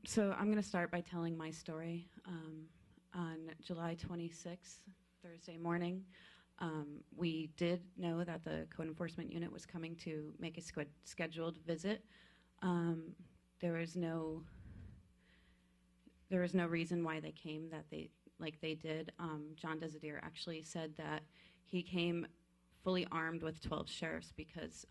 So I'm going to start by telling my story. On July 26th, Thursday morning, we did know that the code enforcement unit was coming to make a scheduled visit. There was no reason why they came like they did. John Desadier actually said that he came fully armed with 12 sheriffs because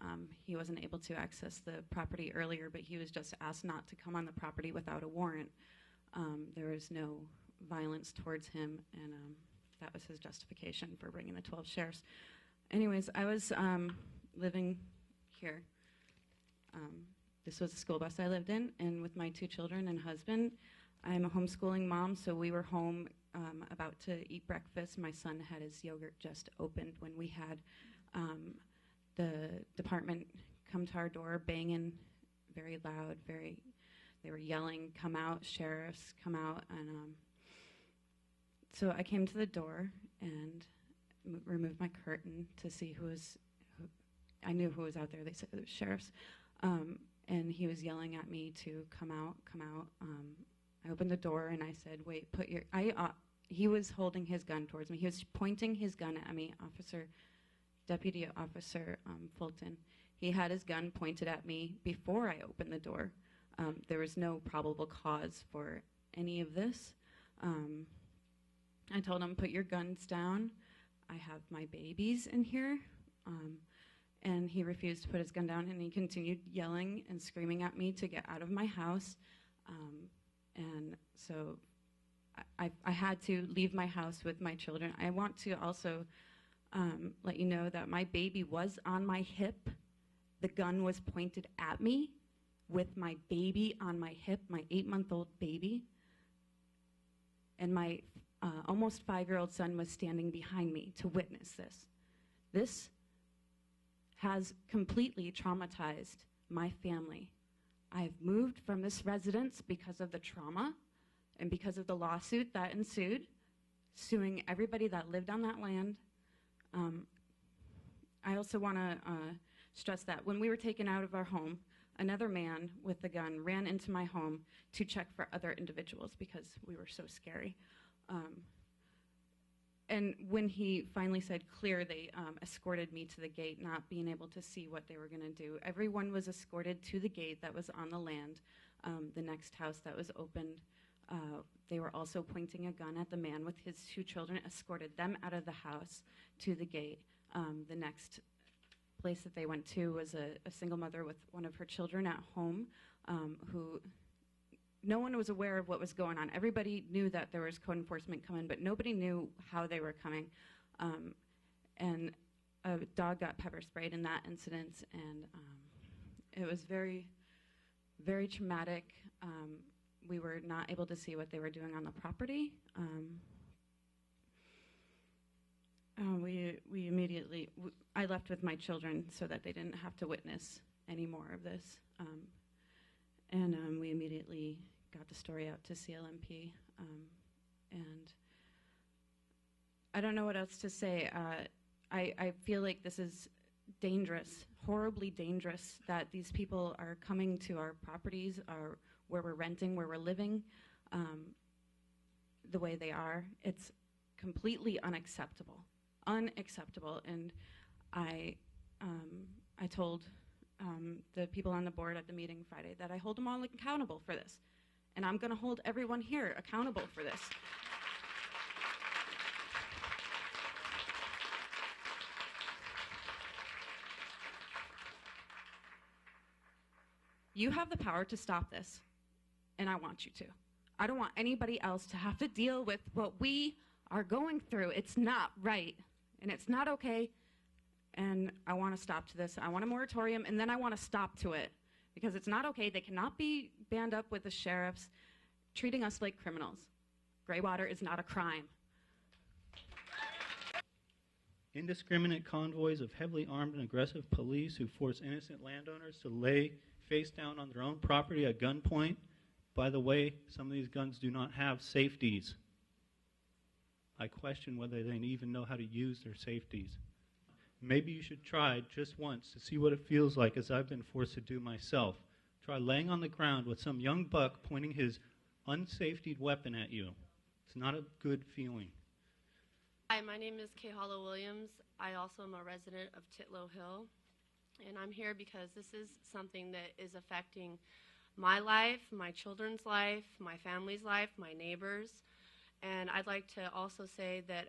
he wasn't able to access the property earlier, but he was just asked not to come on the property without a warrant. There was no violence towards him, and that was his justification for bringing the 12 sheriffs. Anyways, I was living here. This was a school bus I lived in, and with my 2 children and husband. I'm a homeschooling mom, so we were home about to eat breakfast. My son had his yogurt just opened when we had the department come to our door, banging very loud, they were yelling, "Come out, sheriffs, come out." And so I came to the door and removed my curtain to see who. I knew who was out there. They said it was sheriffs. And he was yelling at me to come out, come out. I opened the door and I said, "Wait, put your..." He was holding his gun towards me. He was pointing his gun at me, Deputy Officer Fulton. He had his gun pointed at me before I opened the door. There was no probable cause for any of this. I told him, "Put your guns down. I have my babies in here." And he refused to put his gun down, and he continued yelling and screaming at me to get out of my house. And so I had to leave my house with my children. I want to also let you know that my baby was on my hip. The gun was pointed at me with my baby on my hip, my 8-month-old baby. And my almost 5-year-old son was standing behind me to witness this. This has completely traumatized my family. I've moved from this residence because of the trauma and because of the lawsuit that ensued, suing everybody that lived on that land. I also want to stress that when we were taken out of our home, another man with a gun ran into my home to check for other individuals because we were so scary. And when he finally said clear, they escorted me to the gate, not being able to see what they were going to do. Everyone was escorted to the gate that was on the land, the next house that was opened. They were also pointing a gun at the man with his 2 children, escorted them out of the house to the gate. The next place that they went to was a single mother with one of her children at home who... No one was aware of what was going on. Everybody knew that there was code enforcement coming, but nobody knew how they were coming. And a dog got pepper sprayed in that incident, and it was very, very traumatic. We were not able to see what they were doing on the property. I left with my children so that they didn't have to witness any more of this. And we immediately got the story out to CLMP. And I don't know what else to say. I feel like this is dangerous, horribly dangerous, that these people are coming to our properties, where we're renting, where we're living, the way they are. It's completely unacceptable. Unacceptable. And I told the people on the board at the meeting Friday that I hold them all accountable for this. And I'm going to hold everyone here accountable for this. You have the power to stop this, and I want you to. I don't want anybody else to have to deal with what we are going through. It's not right, and it's not okay. And I want to stop to this. I want a moratorium, and then I want to stop to it. Because it's not okay. They cannot be band up with the sheriffs treating us like criminals. Gray water is not a crime. Indiscriminate convoys of heavily armed and aggressive police who force innocent landowners to lay face down on their own property at gunpoint. By the way, some of these guns do not have safeties. I question whether they even know how to use their safeties. Maybe you should try just once to see what it feels like, as I've been forced to do myself, try laying on the ground with some young buck pointing his unsafetied weapon at you. It's not a good feeling. Hi, my name is Kay Hollow Williams. I also am a resident of Titlow Hill, and I'm here because this is something that is affecting my life, my children's life, my family's life, my neighbors, and I'd like to also say that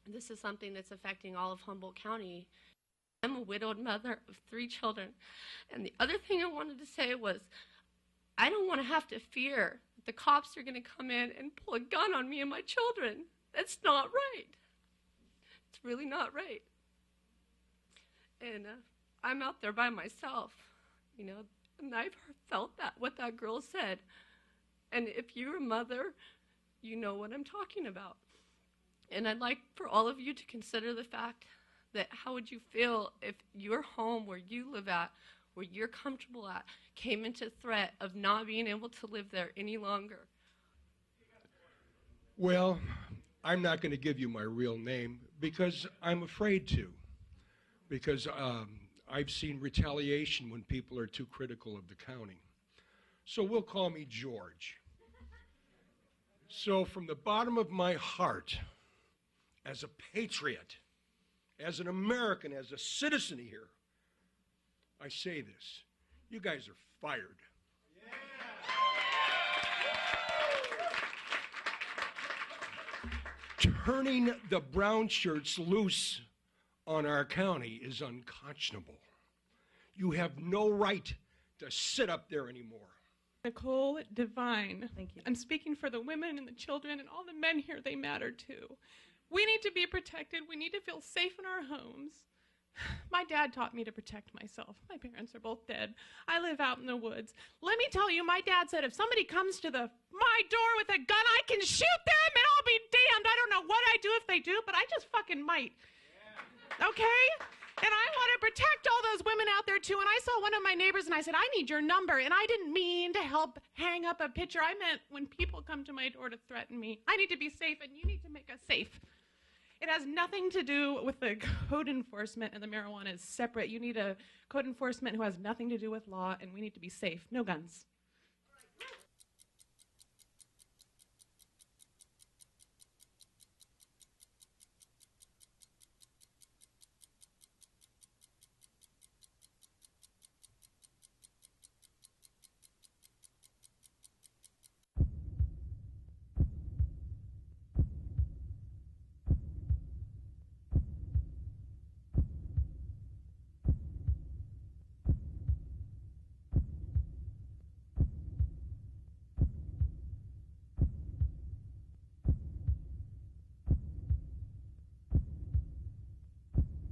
this is something that's affecting all of Humboldt County. I'm a widowed mother of 3 children, and the other thing I wanted to say was I don't want to have to fear that the cops are going to come in and pull a gun on me and my children. That's not right. It's really not right. And I'm out there by myself, you know, and I've felt that, what that girl said. And if you're a mother, you know what I'm talking about. And I'd like for all of you to consider the fact that how would you feel if your home where you live at, where you're comfortable at, came into threat of not being able to live there any longer? Well, I'm not going to give you my real name because I'm afraid to. Because I've seen retaliation when people are too critical of the county. So we'll call me George. So from the bottom of my heart, as a patriot, as an American, as a citizen here, I say this. You guys are fired. Turning the brown shirts loose on our county is unconscionable. You have no right to sit up there anymore. Nicole Devine. Thank you. I'm speaking for the women and the children and all the men here. They matter too. We need to be protected. We need to feel safe in our homes. My dad taught me to protect myself. My parents are both dead. I live out in the woods. Let me tell you, my dad said if somebody comes to my door with a gun, I can shoot them and I'll be damned. I don't know what I do if they do, but I just fucking might. Okay? And I want to protect all those women out there too. And I saw one of my neighbors and I said, I need your number. And I didn't mean to help hang up a picture. I meant when people come to my door to threaten me, I need to be safe and you need to make us safe. It has nothing to do with the code enforcement, and the marijuana is separate. You need a code enforcement who has nothing to do with law, and we need to be safe. No guns.